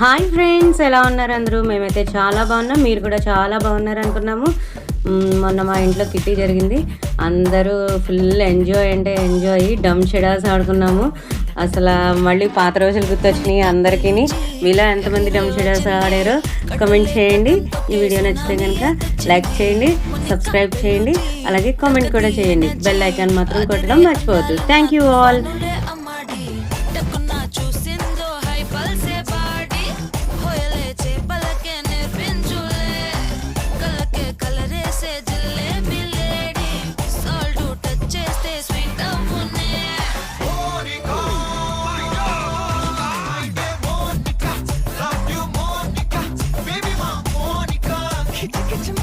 Hi friends, ఎలా ఉన్నారు అందరూ? మేమైతే చాలా బాగున్నాం, మీరు కూడా చాలా బాగున్నారు అనుకున్నాము. మొన్న మా ఇంట్లో కిట్టి జరిగింది. అందరూ ఫుల్ ఎంజాయ్ అంటే ఎంజాయ్, డమ్ షెడాస్ ఆడుకున్నాము. అసలు మళ్ళీ పాత రోజులు గుర్తొచ్చినాయి అందరికీ. మీలో ఎంతమంది డమ్ షెడాస్ ఆడారో కామెంట్ చేయండి. ఈ వీడియో నచ్చితే కనుక లైక్ చేయండి, సబ్స్క్రైబ్ చేయండి, అలాగే కామెంట్ కూడా చేయండి. బెల్ ఐకాన్ మాత్రం కొట్టడం మర్చిపోవద్దు. Thank you all. Get